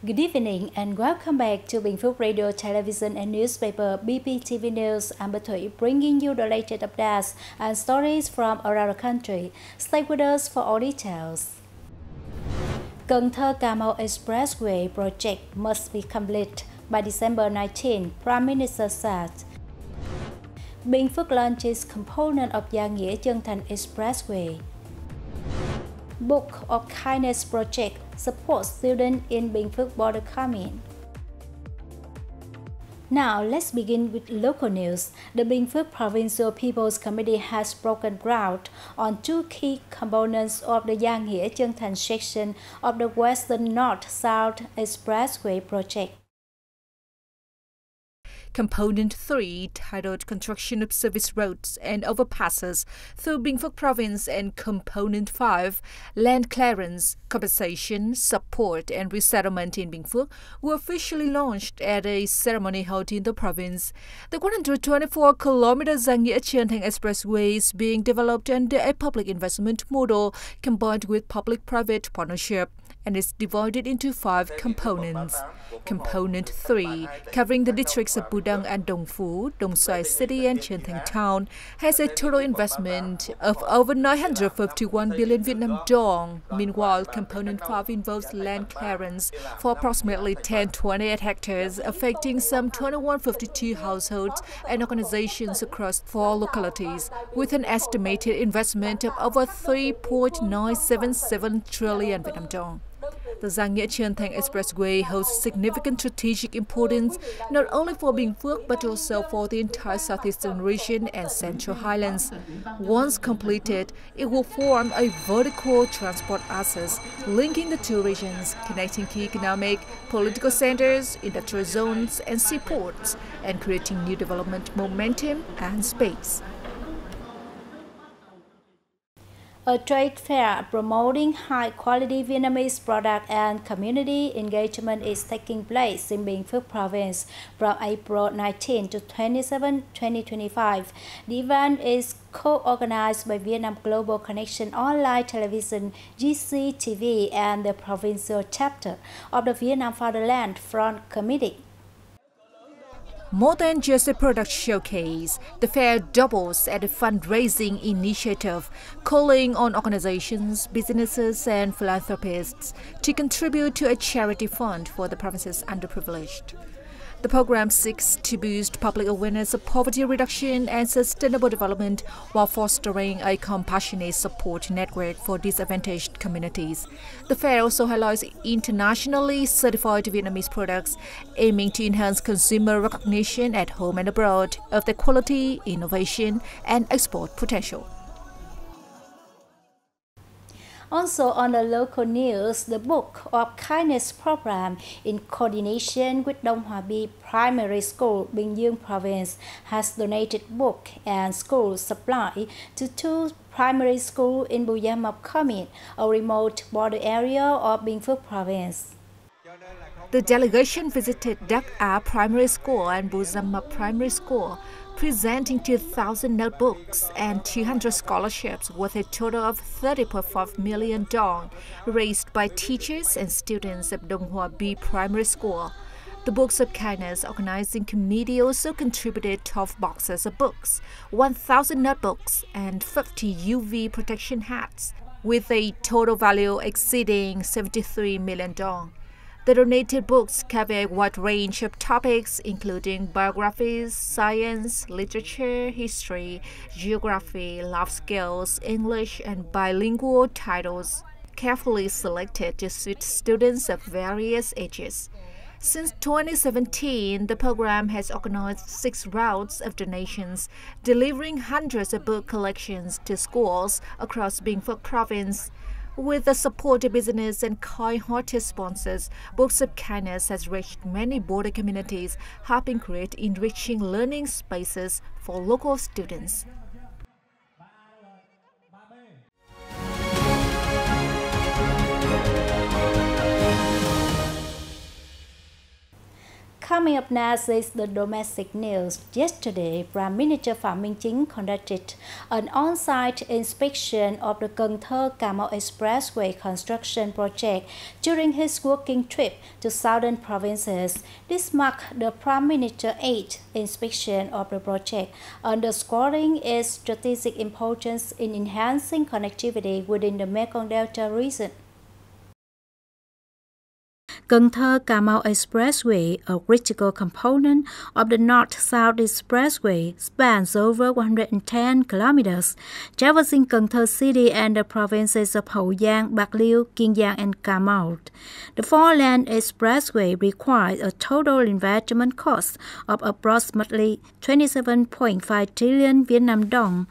Good evening and welcome back to Bình Phuoc Radio, Television and Newspaper BPTV News. I'm Binh Phuoc, bringing you the latest updates and stories from around the country. Stay with us for all details. Cần Thơ Cà Mau Expressway project must be complete by December 19, Prime Minister said. Binh Phuoc launches component of Nghia Chon Expressway. Book of Kindness project supports students in Binh Phuoc border community. Now, let's begin with local news. The Binh Phuoc Provincial People's Committee has broken ground on two key components of the Nghia Chon section of the Western North-South Expressway project. Component 3, titled Construction of Service Roads and Overpasses through Binh Phuoc Province, and Component 5, Land Clearance, Compensation, Support and Resettlement in Binh Phuoc, were officially launched at a ceremony held in the province. The 124-kilometer Nghia Chon Expressway is being developed under a public investment model combined with public-private partnership, and is divided into 5 components. Component 3, covering the districts of Budang and Dong Phu, Dong Xoài City and Chon Town, has a total investment of over 951 billion Vietnam dong. Meanwhile, Component 5 involves land clearance for approximately 1028 hectares, affecting some 2152 households and organizations across 4 localities, with an estimated investment of over 3.977 trillion Vietnam dong. The Nghia Chon Expressway holds significant strategic importance not only for Binh Phuoc but also for the entire southeastern region and Central Highlands. Once completed, it will form a vertical transport access linking the two regions, connecting key economic, political centers, industrial zones, and seaports, and creating new development momentum and space. A trade fair promoting high-quality Vietnamese product and community engagement is taking place in Binh Phuoc Province from April 19 to 27, 2025. The event is co-organized by Vietnam Global Connection Online Television (GCTV) and the provincial chapter of the Vietnam Fatherland Front Committee. More than just a product showcase, the fair doubles as a fundraising initiative, calling on organizations, businesses, and philanthropists to contribute to a charity fund for the province's underprivileged. The program seeks to boost public awareness of poverty reduction and sustainable development while fostering a compassionate support network for disadvantaged communities. The fair also highlights internationally certified Vietnamese products, aiming to enhance consumer recognition at home and abroad of their quality, innovation, and export potential. Also on the local news, the Book of Kindness program, in coordination with Dong Hoa Bi Primary School, Bình Dương Province, has donated book and school supply to 2 primary schools in Bu Gia Mập Community, a remote border area of Binh Phuoc Province. The delegation visited Dak A Primary School and Bu Gia Mập Primary School, presenting 2,000 notebooks and 200 scholarships worth a total of 30.5 million dong, raised by teachers and students of Dong Hoa Bi Primary School. The Books of Kindness organizing committee also contributed 12 boxes of books, 1,000 notebooks, and 50 UV protection hats, with a total value exceeding 73 million dong. The donated books cover a wide range of topics, including biographies, science, literature, history, geography, life skills, English, and bilingual titles, carefully selected to suit students of various ages. Since 2017, the program has organized 6 rounds of donations, delivering hundreds of book collections to schools across Binh Phuoc Province. With the support of business and kind-hearted sponsors, Books of Kindness has reached many border communities, helping create enriching learning spaces for local students. Coming up next is the domestic news. Yesterday, Prime Minister Phạm Minh Chính conducted an on-site inspection of the Cần Thơ-Cà Mau Expressway construction project during his working trip to southern provinces. This marked the Prime Minister's 8th inspection of the project, underscoring its strategic importance in enhancing connectivity within the Mekong Delta region. Cần Thơ-Cà Mau Expressway, a critical component of the North-South Expressway, spans over 110 kilometers, traversing Cần Thơ City and the provinces of Hậu Giang, Bạc Liêu, Kiên Giang, and Cà Mau. The four-lane expressway requires a total investment cost of approximately 27.5 trillion Vietnam dong.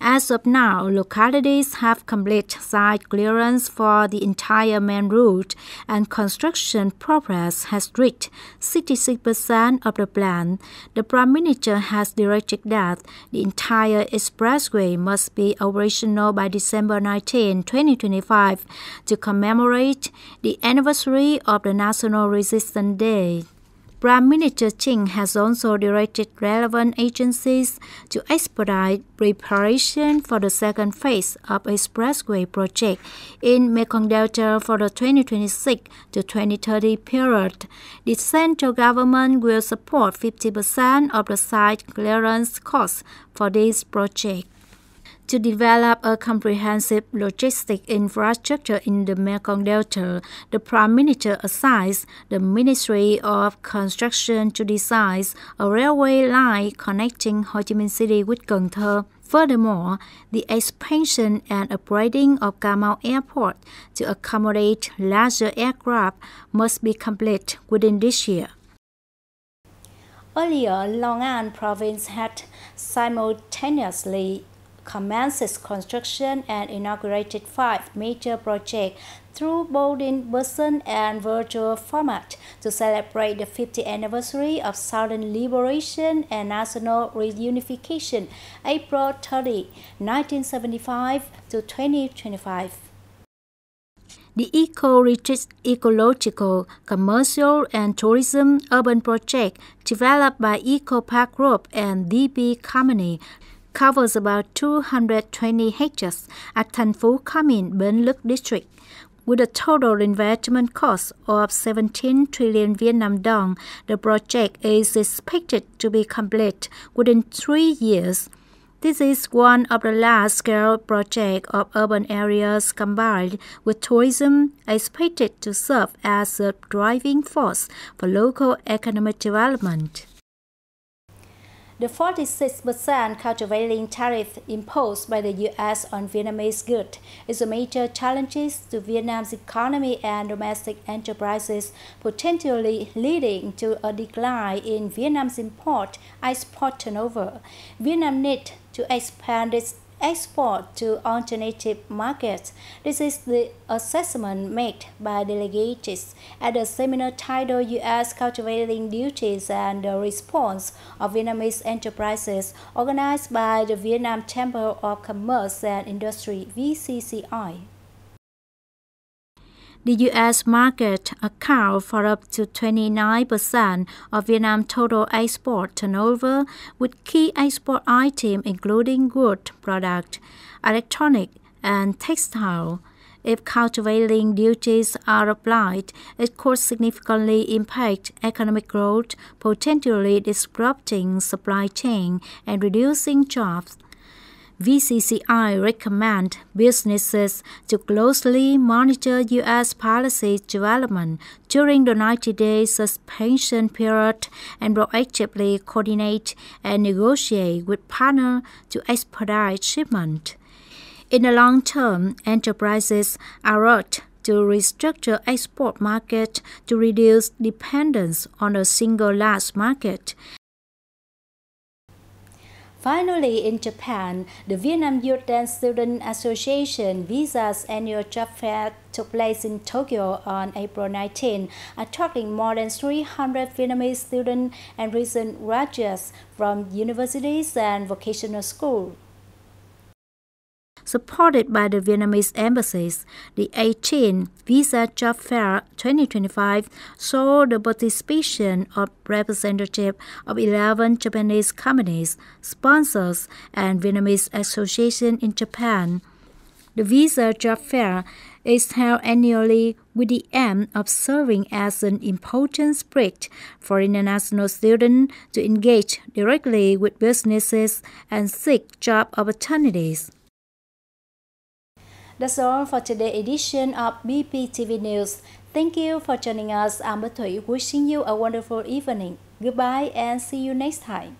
As of now, localities have complete site clearance for the entire main route, and construction progress has reached 66% of the plan. The Prime Minister has directed that the entire expressway must be operational by December 19, 2025, to commemorate the anniversary of the National Resistance Day. Prime Minister Chính has also directed relevant agencies to expedite preparation for the second phase of Expressway project in Mekong Delta for the 2026 to 2030 period. The central government will support 50% of the site clearance costs for this project. To develop a comprehensive logistic infrastructure in the Mekong Delta, the Prime Minister assigns the Ministry of Construction to design a railway line connecting Ho Chi Minh City with Cần Thơ. Furthermore, the expansion and upgrading of Cà Mau Airport to accommodate larger aircraft must be complete within this year. Earlier, Long An province had simultaneously commences construction and inaugurated 5 major projects through both in-person and virtual format to celebrate the 50th anniversary of Southern Liberation and National Reunification, April 30, 1975 to 2025. The Eco-Retreat Ecological, Commercial and Tourism Urban Project, developed by Eco Park Group and DP Company, covers about 220 hectares at Thanh Phú Khamin, Bến Lức district. With a total investment cost of 17 trillion Vietnam dong, the project is expected to be complete within 3 years. This is one of the large-scale projects of urban areas combined with tourism, expected to serve as a driving force for local economic development. The 46% countervailing tariff imposed by the U.S. on Vietnamese goods is a major challenge to Vietnam's economy and domestic enterprises, potentially leading to a decline in Vietnam's import-export turnover. Vietnam needs to expand its export to alternative markets. This is the assessment made by delegates at the seminar titled U.S. Countervailing Duties and the Response of Vietnamese Enterprises, organized by the Vietnam Chamber of Commerce and Industry, VCCI. The U.S. market accounts for up to 29% of Vietnam's total export turnover, with key export items including wood products, electronics, and textile. If countervailing duties are applied, it could significantly impact economic growth, potentially disrupting supply chain and reducing jobs. VCCI recommends businesses to closely monitor U.S. policy development during the 90-day suspension period and proactively coordinate and negotiate with partners to expedite shipment. In the long term, enterprises are urged to restructure export market to reduce dependence on a single large market. Finally, in Japan, the Vietnam Youth and Student Association Visa's annual job fair took place in Tokyo on April 19, attracting more than 300 Vietnamese students and recent graduates from universities and vocational schools. supported by the Vietnamese embassies. The 18th Visa Job Fair 2025 saw the participation of representatives of 11 Japanese companies, sponsors, and Vietnamese associations in Japan. The Visa Job Fair is held annually with the aim of serving as an important bridge for international students to engage directly with businesses and seek job opportunities. That's all for today's edition of BPTV News. Thank you for joining us. I'm Bích Thủy, wishing you a wonderful evening. Goodbye and see you next time.